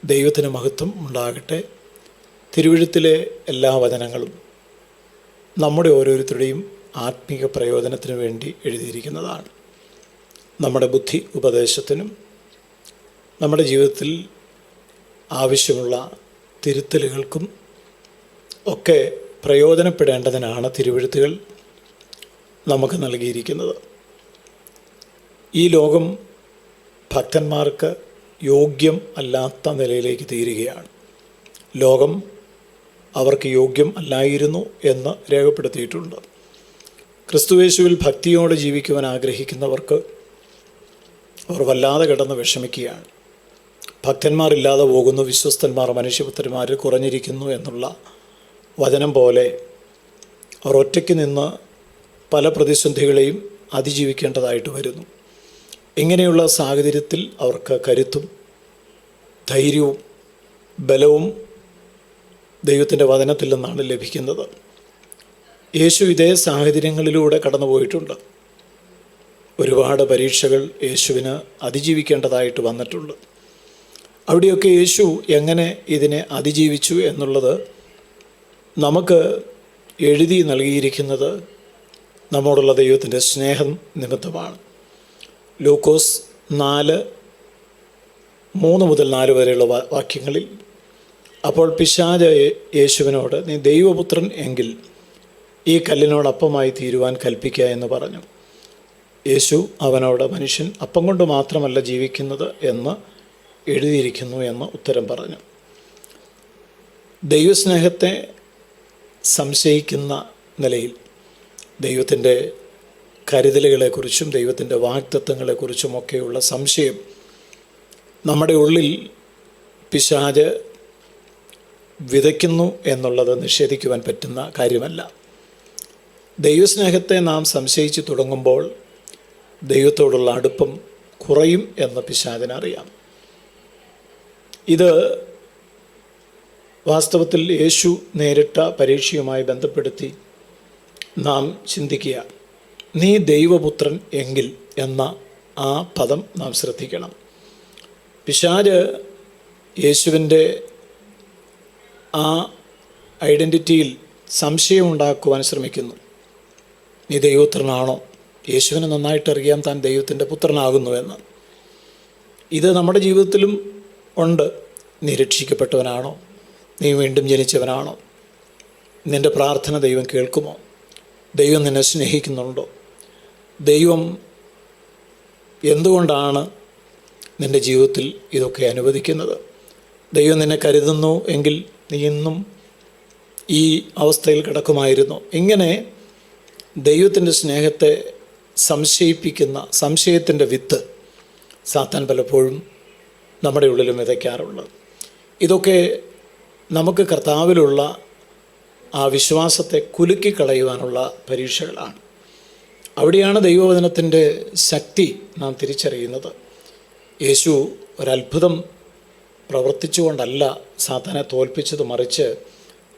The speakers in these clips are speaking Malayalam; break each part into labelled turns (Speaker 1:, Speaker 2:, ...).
Speaker 1: ദൈവത്തിന് മഹത്വം ഉണ്ടാകട്ടെ. തിരുവെഴുത്തിലെ എല്ലാ വചനങ്ങളും നമ്മുടെ ഓരോരുത്തരുടെയും ആത്മീക പ്രയോജനത്തിനു വേണ്ടി എഴുതിയിരിക്കുന്നതാണ്. നമ്മുടെ ബുദ്ധി ഉപദേശത്തിനും നമ്മുടെ ജീവിതത്തിൽ ആവശ്യമുള്ള തിരുത്തലുകൾക്കും ഒക്കെ പ്രയോജനപ്പെടേണ്ടതിനാണ് തിരുവെഴുത്തുകൾ നമുക്ക് നൽകിയിരിക്കുന്നത്. ഈ ലോകം ഭക്തന്മാർക്ക് യോഗ്യം അല്ലാത്ത നിലയിലേക്ക് തീരുകയാണ്. ലോകം അവർക്ക് യോഗ്യം അല്ലായിരുന്നു എന്ന് രേഖപ്പെടുത്തിയിട്ടുണ്ട്. ക്രിസ്തുയേശുവിൽ ഭക്തിയോടെ ജീവിക്കുവാൻ ആഗ്രഹിക്കുന്നവർക്ക് അവർ വല്ലാതെ കിടന്ന് വിഷമിക്കുകയാണ്. ഭക്തന്മാരില്ലാതെ പോകുന്നു, വിശ്വസ്തന്മാർ മനുഷ്യപുത്രന്മാർ കുറഞ്ഞിരിക്കുന്നു എന്നുള്ള വചനം പോലെ അവർ ഒറ്റയ്ക്ക് നിന്ന് പല പ്രതിസന്ധികളെയും അതിജീവിക്കേണ്ടതായിട്ട് വരുന്നു. ഇങ്ങനെയുള്ള സാഹചര്യത്തിൽ അവർക്ക് കരുത്തും ധൈര്യവും ബലവും ദൈവത്തിൻ്റെ വചനത്തിൽ നിന്നാണ് ലഭിക്കുന്നത്. യേശു ഇതേ സാഹചര്യങ്ങളിലൂടെ കടന്നു പോയിട്ടുണ്ട്. ഒരുപാട് പരീക്ഷകൾ യേശുവിന് അതിജീവിക്കേണ്ടതായിട്ട് വന്നിട്ടുണ്ട്. അവിടെയൊക്കെ യേശു എങ്ങനെ ഇതിനെ അതിജീവിച്ചു എന്നുള്ളത് നമുക്ക് എഴുതി നൽകിയിരിക്കുന്നത് നമ്മോടുള്ള ദൈവത്തിൻ്റെ സ്നേഹം നിമിത്തമാണ്. ലൂക്കോസ് 4:3-4 വരെയുള്ള വാക്യങ്ങളിൽ, അപ്പോൾ പിശാച് യേശുവിനോട്, നീ ദൈവപുത്രൻ എങ്കിൽ ഈ കല്ലിനോട് അപ്പമായി തീരുവാൻ കൽപ്പിക്കുക എന്ന് പറഞ്ഞു. യേശു അവനോട്, മനുഷ്യൻ അപ്പം കൊണ്ട് മാത്രമല്ല ജീവിക്കുന്നത് എന്ന് എഴുതിയിരിക്കുന്നു എന്ന് ഉത്തരം പറഞ്ഞു. ദൈവസ്നേഹത്തെ സംശയിക്കുന്ന നിലയിൽ ദൈവത്തിൻ്റെ കരുതലുകളെക്കുറിച്ചും ദൈവത്തിൻ്റെ വാഗ്ദത്തങ്ങളെക്കുറിച്ചുമൊക്കെയുള്ള സംശയം നമ്മുടെ ഉള്ളിൽ പിശാച് വിതയ്ക്കുന്നു എന്നുള്ളത് നിഷേധിക്കുവാൻ പറ്റുന്ന കാര്യമല്ല. ദൈവസ്നേഹത്തെ നാം സംശയിച്ച് തുടങ്ങുമ്പോൾ ദൈവത്തോടുള്ള അടുപ്പം കുറയും എന്ന് പിശാചിനറിയാം. ഇത് വാസ്തവത്തിൽ യേശു നേരിട്ട പരീക്ഷയുമായി ബന്ധപ്പെടുത്തി നാം ചിന്തിക്കുക. നീ ദൈവപുത്രൻ എങ്കിൽ എന്ന ആ പദം നാം ശ്രദ്ധിക്കണം. പിശാച് യേശുവിൻ്റെ ആ ഐഡൻറ്റിറ്റിയിൽ സംശയമുണ്ടാക്കുവാൻ ശ്രമിക്കുന്നു. നീ ദൈവപുത്രനാണോ? യേശുവിനെ നന്നായിട്ടറിയാം താൻ ദൈവത്തിൻ്റെ പുത്രനാകുന്നുവെന്ന്. ഇത് നമ്മുടെ ജീവിതത്തിലും ഉണ്ട്. നീ രക്ഷിക്കപ്പെട്ടവനാണോ? നീ വീണ്ടും ജനിച്ചവനാണോ? നിൻ്റെ പ്രാർത്ഥന ദൈവം കേൾക്കുമോ? ദൈവം നിന്നെ സ്നേഹിക്കുന്നുണ്ടോ? ദൈവം എന്തുകൊണ്ടാണ് നിൻ്റെ ജീവിതത്തിൽ ഇതൊക്കെ അനുവദിക്കുന്നത്? ദൈവം നിന്നെ കരുതുന്നു എങ്കിൽ നീ ഇന്നും ഈ അവസ്ഥയിൽ കിടക്കുമായിരുന്നു. ഇങ്ങനെ ദൈവത്തിൻ്റെ സ്നേഹത്തെ സംശയിപ്പിക്കുന്ന സംശയത്തിൻ്റെ വിത്ത് സാത്താൻ പലപ്പോഴും നമ്മുടെ ഉള്ളിലും വിതയ്ക്കാറുണ്ട്. ഇതൊക്കെ നമുക്ക് കർത്താവിലുള്ള ആ വിശ്വാസത്തെ കുലുക്കിക്കളയുവാനുള്ള പരീക്ഷകളാണ്. അവിടെയാണ് ദൈവവചനത്തിൻ്റെ ശക്തി നാം തിരിച്ചറിയുന്നത്. യേശു ഒരത്ഭുതം പ്രവർത്തിച്ചുകൊണ്ടല്ല സാത്താനെ തോൽപ്പിച്ചത്, മറിച്ച്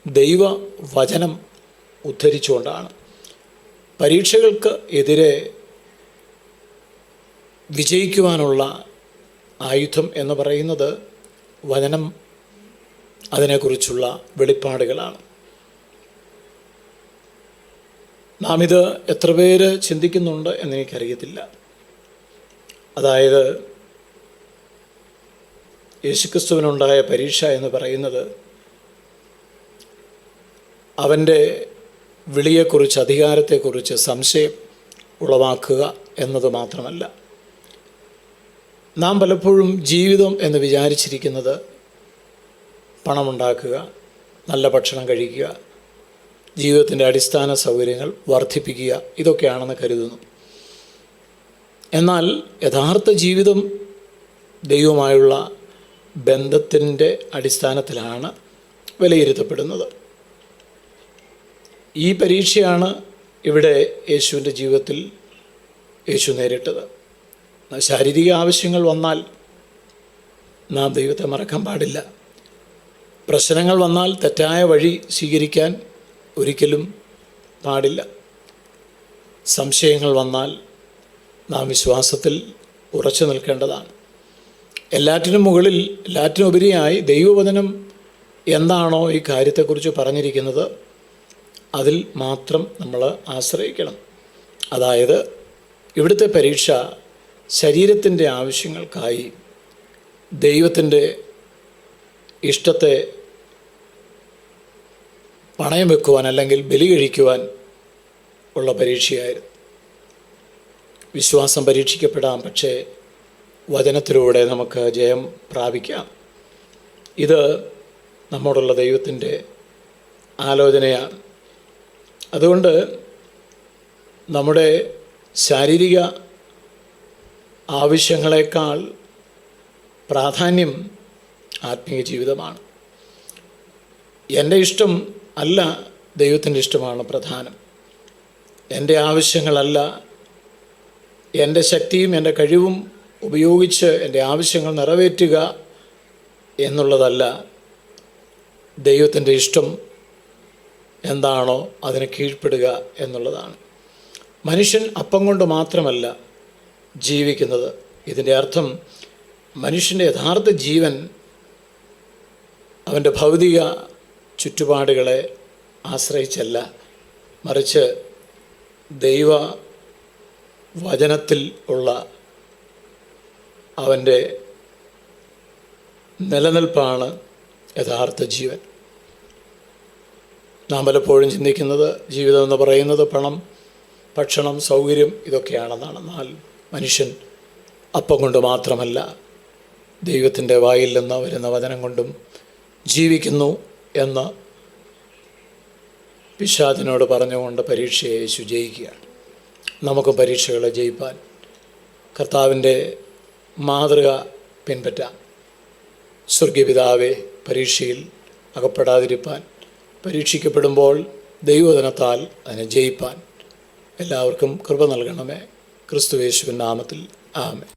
Speaker 1: ദൈവവചനം ഉദ്ധരിച്ചുകൊണ്ടാണ്. പരീക്ഷകൾക്ക് എതിരെ വിജയിക്കുവാനുള്ള ആയുധം എന്ന് പറയുന്നത് വചനം, അതിനെക്കുറിച്ചുള്ള വെളിപ്പാടുകളാണ്. നാം ഇത് എത്ര പേര് ചിന്തിക്കുന്നുണ്ട് എന്നെനിക്കറിയത്തില്ല. അതായത് യേശുക്രിസ്തുവിനുണ്ടായ പരീക്ഷ എന്ന് പറയുന്നത് അവൻ്റെ വിളിയെക്കുറിച്ച്, അധികാരത്തെക്കുറിച്ച് സംശയം ഉളവാക്കുക എന്നത് മാത്രമല്ല. നാം പലപ്പോഴും ജീവിതം എന്ന് വിചാരിച്ചിരിക്കുന്നത് പണമുണ്ടാക്കുക, നല്ല ഭക്ഷണം കഴിക്കുക, ജീവിതത്തിൻ്റെ അടിസ്ഥാന സൗകര്യങ്ങൾ വർദ്ധിപ്പിക്കുക, ഇതൊക്കെയാണെന്ന് കരുതുന്നു. എന്നാൽ യഥാർത്ഥ ജീവിതം ദൈവവുമായുള്ള ബന്ധത്തിൻ്റെ അടിസ്ഥാനത്തിലാണ് വിലയിരുത്തപ്പെടുന്നത്. ഈ പരീക്ഷയാണ് ഇവിടെ യേശുവിൻ്റെ ജീവിതത്തിൽ യേശു നേരിട്ടത്. ശാരീരിക ആവശ്യങ്ങൾ വന്നാൽ നാം ദൈവത്തെ മറക്കാൻ പാടില്ല. പ്രശ്നങ്ങൾ വന്നാൽ തെറ്റായ വഴി സ്വീകരിക്കാൻ ഒരിക്കലും പാടില്ല. സംശയങ്ങൾ വന്നാൽ നാം വിശ്വാസത്തിൽ ഉറച്ചു നിൽക്കേണ്ടതാണ്. എല്ലാറ്റിനും മുകളിൽ, എല്ലാറ്റിനുപരിയായി ദൈവവചനം എന്താണോ ഈ കാര്യത്തെക്കുറിച്ച് പറഞ്ഞിരിക്കുന്നത് അതിൽ മാത്രം നമ്മൾ ആശ്രയിക്കണം. അതായത് ഇവിടുത്തെ പരീക്ഷ ശരീരത്തിൻ്റെ ആവശ്യങ്ങൾക്കായി ദൈവത്തിൻ്റെ ഇഷ്ടത്തെ പണയം വെക്കുവാൻ അല്ലെങ്കിൽ ബലി കഴിക്കുവാൻ ഉള്ള പരീക്ഷയായിരുന്നു. വിശ്വാസം പരീക്ഷിക്കപ്പെടാം, പക്ഷേ വചനത്തിലൂടെ നമുക്ക് ജയം പ്രാപിക്കാം. ഇത് നമ്മോടുള്ള ദൈവത്തിൻ്റെ ആലോചനയാണ്. അതുകൊണ്ട് നമ്മുടെ ശാരീരിക ആവശ്യങ്ങളെക്കാൾ പ്രാധാന്യം ആത്മീയ ജീവിതമാണ്. എൻ്റെ ഇഷ്ടം അല്ല, ദൈവത്തിൻ്റെ ഇഷ്ടമാണ് പ്രധാനം. എൻ്റെ ആവശ്യങ്ങളല്ല, എൻ്റെ ശക്തിയും എൻ്റെ കഴിവും ഉപയോഗിച്ച് എൻ്റെ ആവശ്യങ്ങൾ നിറവേറ്റുക എന്നുള്ളതല്ല. ദൈവത്തിൻ്റെ ഇഷ്ടം എന്താണോ അതിന് കീഴ്പ്പെടുക എന്നുള്ളതാണ്. മനുഷ്യൻ അപ്പം കൊണ്ട് മാത്രമല്ല ജീവിക്കുന്നത്. ഇതിൻ്റെ അർത്ഥം മനുഷ്യൻ്റെ യഥാർത്ഥ ജീവൻ അവൻ്റെ ഭൗതിക ചുറ്റുപാടുകളെ ആശ്രയിച്ചല്ല, മറിച്ച് ദൈവ വചനത്തിൽ ഉള്ള അവൻ്റെ നിലനിൽപ്പാണ് യഥാർത്ഥ ജീവൻ. നാം പലപ്പോഴും ചിന്തിക്കുന്നത് ജീവിതം എന്ന് പറയുന്നത് പണം, ഭക്ഷണം, സൗകര്യം ഇതൊക്കെയാണെന്നാണ്. എന്നാൽ മനുഷ്യൻ അപ്പം കൊണ്ട് മാത്രമല്ല, ദൈവത്തിൻ്റെ വായിൽ നിന്ന് വരുന്ന വചനം കൊണ്ടും ജീവിക്കുന്നു എന്ന് പിശാചിനോട് പറഞ്ഞുകൊണ്ട് പരീക്ഷയെ യേശു ജയിക്കുകയാണ്. നമുക്ക് പരീക്ഷകളെ ജയിപ്പാൻ കർത്താവിൻ്റെ മാതൃക പിൻപറ്റാം. സ്വർഗീയപിതാവേ, പരീക്ഷയിൽ അകപ്പെടാതിരിപ്പാൻ, പരീക്ഷിക്കപ്പെടുമ്പോൾ ദൈവവചനത്താൽ അതിനെ ജയിപ്പാൻ എല്ലാവർക്കും കൃപ നൽകണമേ. ക്രിസ്തുയേശുവിൻ നാമത്തിൽ ആമേൻ.